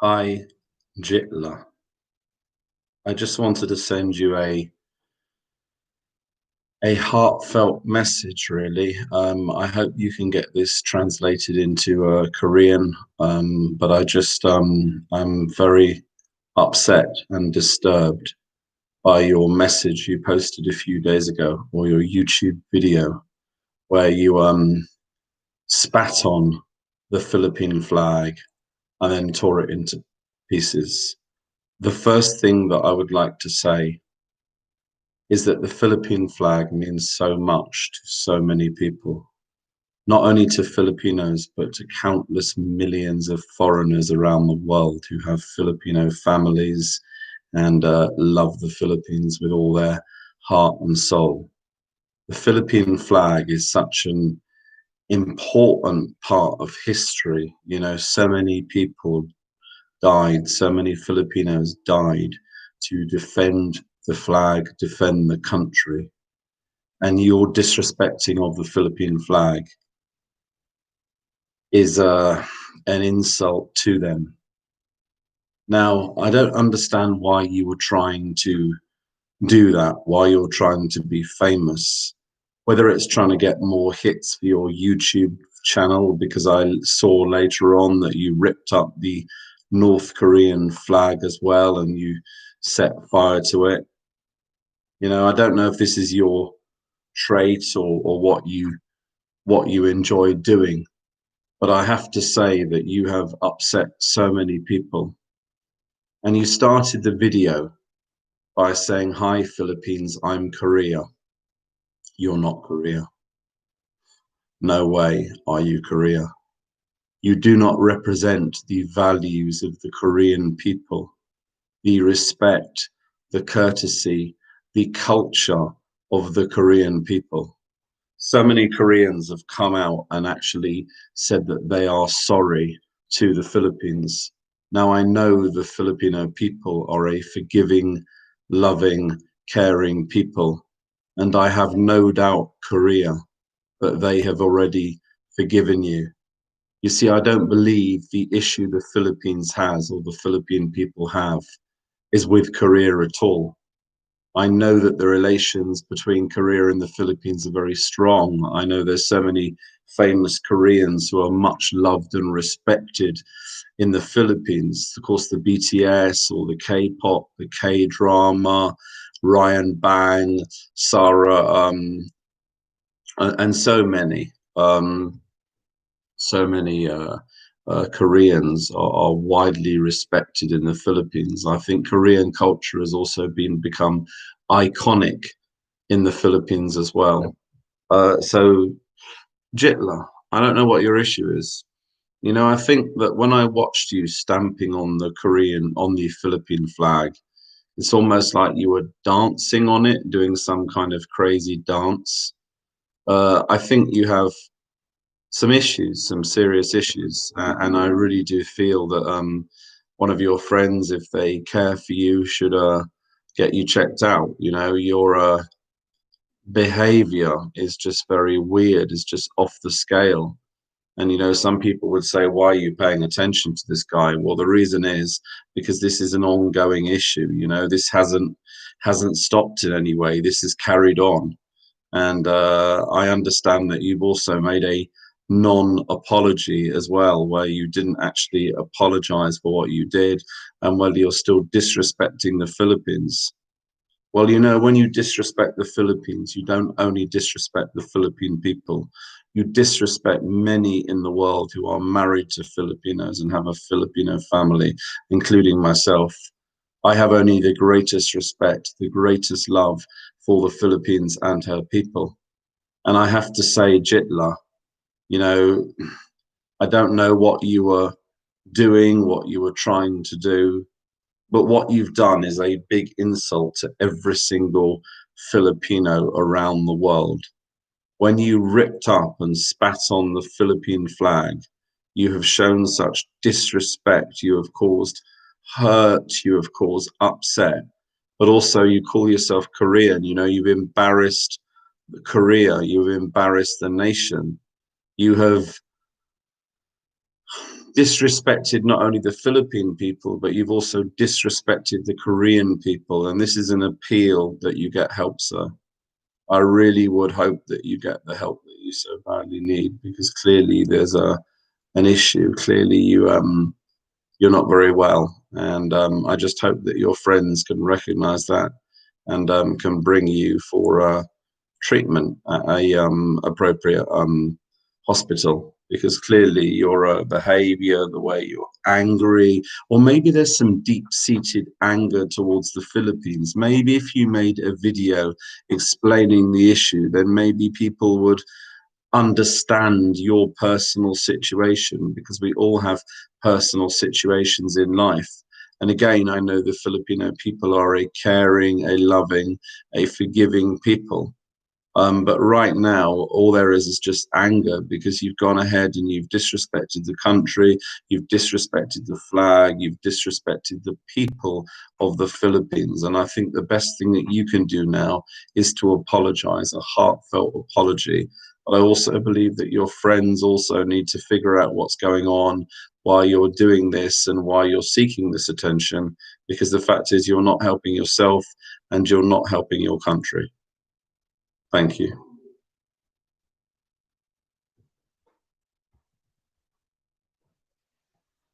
Hi, Jitler. I just wanted to send you a heartfelt message, really. I hope you can get this translated into Korean, but I'm very upset and disturbed by your message you posted a few days ago, or your YouTube video, where you spat on the Philippine flag and then tore it into pieces. The first thing that I would like to say is that the Philippine flag means so much to so many people, not only to Filipinos, but to countless millions of foreigners around the world who have Filipino families and love the Philippines with all their heart and soul. The Philippine flag is such an important part of history. You know, so many people died, so many Filipinos died to defend the flag, defend the country. And your disrespecting of the Philippine flag is an insult to them. Now, I don't understand why you were trying to do that, why you're trying to be famous, whether it's trying to get more hits for your YouTube channel, because I saw later on that you ripped up the North Korean flag as well and you set fire to it. You know, I don't know if this is your trait or what you enjoy doing. But I have to say that you have upset so many people. And you started the video by saying, "Hi, Philippines, I'm Korea." You're not Korea. No way are you Korea. You do not represent the values of the Korean people, the respect, the courtesy, the culture of the Korean people. So many Koreans have come out and actually said that they are sorry to the Philippines. Now, I know the Filipino people are a forgiving, loving, caring people, and I have no doubt, Korea, that they have already forgiven you. You see, I don't believe the issue the Philippines has or the Philippine people have is with Korea at all. I know that the relations between Korea and the Philippines are very strong. I know there's so many famous Koreans who are much loved and respected in the Philippines. Of course, the BTS or the K-pop, the K-drama, Ryan Bang, Sarah, and so many. Koreans are widely respected in the Philippines. I think Korean culture has also become iconic in the Philippines as well. So, Jitla, I don't know what your issue is. You know, I think that when I watched you stamping on the Philippine flag, it's almost like you were dancing on it, doing some kind of crazy dance. I think you have some issues, some serious issues, and I really do feel that one of your friends, if they care for you, should get you checked out. You know, your behavior is just very weird, is just off the scale. And you know, some people would say, "Why are you paying attention to this guy?" Well, the reason is because this is an ongoing issue. You know, this hasn't stopped in any way. This is carried on. And I understand that you've also made a non-apology as well, where you didn't actually apologize for what you did, and whether you're still disrespecting the Philippines. Well, you know, when you disrespect the Philippines, you don't only disrespect the Philippine people, you disrespect many in the world who are married to Filipinos and have a Filipino family, including myself. I have only the greatest respect, the greatest love for the Philippines and her people. And I have to say, Jitla, you know, I don't know what you were doing, what you were trying to do, but what you've done is a big insult to every single Filipino around the world. When you ripped up and spat on the Philippine flag, you have shown such disrespect. You have caused hurt. You have caused upset. But also, you call yourself Korean. You know, you've embarrassed Korea. You've embarrassed the nation. You have disrespected not only the Philippine people, but you've also disrespected the Korean people. And this is an appeal that you get help, sir. I really would hope that you get the help that you so badly need, because clearly there's an issue. Clearly you're not very well, and I just hope that your friends can recognize that and can bring you for treatment at a appropriate hospital, because clearly your behavior, the way you're angry, or maybe there's some deep-seated anger towards the Philippines. Maybe if you made a video explaining the issue, then maybe people would understand your personal situation, because we all have personal situations in life. And again, I know the Filipino people are a caring, a loving, a forgiving people. But right now, all there is just anger, because you've gone ahead and you've disrespected the country, you've disrespected the flag, you've disrespected the people of the Philippines. And I think the best thing that you can do now is to apologize, a heartfelt apology. But I also believe that your friends also need to figure out what's going on, why you're doing this, and why you're seeking this attention, because the fact is you're not helping yourself and you're not helping your country. Thank you.